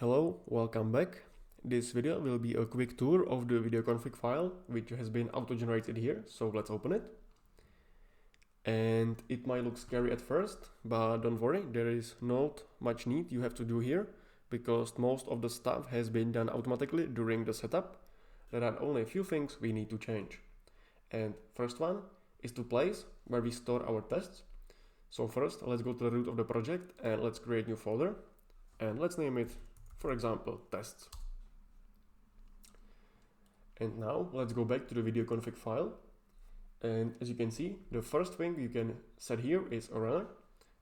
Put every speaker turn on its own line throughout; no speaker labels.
Hello, welcome back. This video will be a quick tour of the video config file which has been auto-generated here, so let's open it. And it might look scary at first, but don't worry, there is not much need you have to do here because most of the stuff has been done automatically during the setup. There are only a few things we need to change. And first one is to place where we store our tests. So first, let's go to the root of the project and let's create a new folder and let's name it, for example, tests. And now let's go back to the video config file. And as you can see, the first thing you can set here is a runner,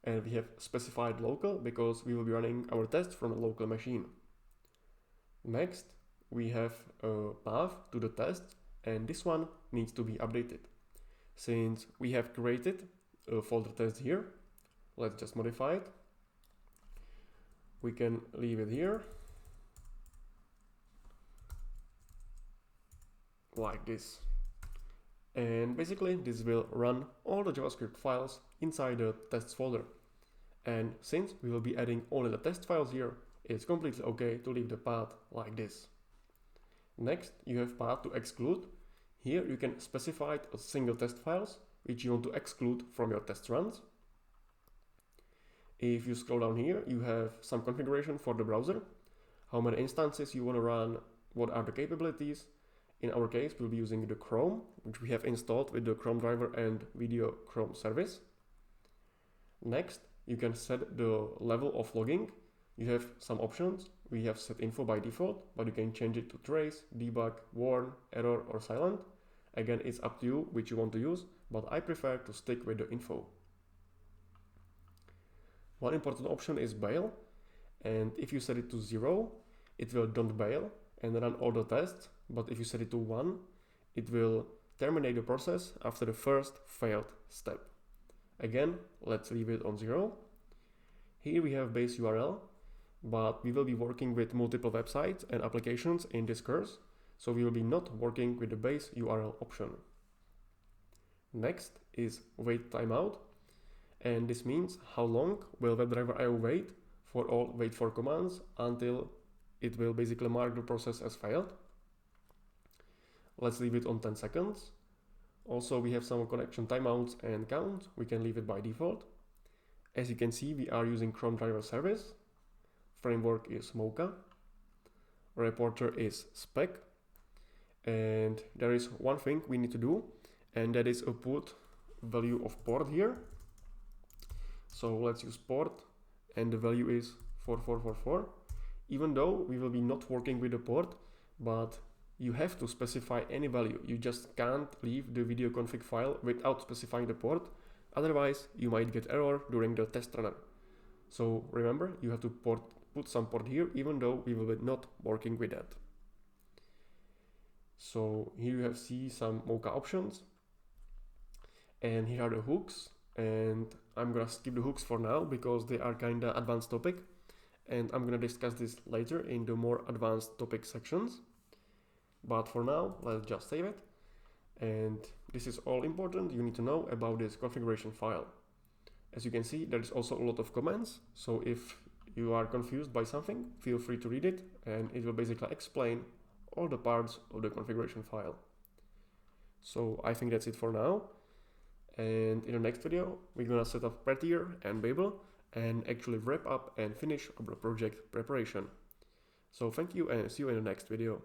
and we have specified local because we will be running our tests from a local machine. Next, we have a path to the test, and this one needs to be updated. Since we have created a folder test here, let's just modify it. We can leave it here like this. And basically this will run all the JavaScript files inside the tests folder. And since we will be adding only the test files here, it's completely okay to leave the path like this. Next, you have path to exclude. Here you can specify a single test files which you want to exclude from your test runs. If you scroll down here, you have some configuration for the browser, how many instances you want to run, what are the capabilities. In our case, we'll be using the Chrome, which we have installed with the Chrome driver and video Chrome service. Next, you can set the level of logging. You have some options. We have set info by default, but you can change it to trace, debug, warn, error, or silent. Again, it's up to you which you want to use, but I prefer to stick with the info. One important option is bail, and if you set it to 0, it will don't bail and run all the tests, but if you set it to 1, it will terminate the process after the first failed step. Again, let's leave it on 0. Here we have base URL, but we will be working with multiple websites and applications in this course, so we will be not working with the base URL option. Next is wait timeout. And this means how long will WebdriverIO wait for all wait for commands until it will basically mark the process as failed. Let's leave it on 10 seconds. Also, we have some connection timeouts and count. We can leave it by default. As you can see, we are using Chrome driver service. Framework is Mocha. Reporter is spec. And there is one thing we need to do, and that is a put value of port here. So let's use port, and the value is 4444. Even though we will be not working with the port, but you have to specify any value. You just can't leave the video config file without specifying the port. Otherwise, you might get error during the test runner. So remember, you have to put some port here, even though we will be not working with that. So here you see some Mocha options, and here are the hooks. And I'm gonna skip the hooks for now because they are kinda advanced topic, and I'm gonna discuss this later in the more advanced topic sections. But for now, let's just save it. And this is all important you need to know about this configuration file. As you can see, there is also a lot of commands, so if you are confused by something, feel free to read it, and it will basically explain all the parts of the configuration file. So I think that's it for now. And in the next video, we're gonna set up Prettier and Babel and actually wrap up and finish our project preparation. So thank you and see you in the next video.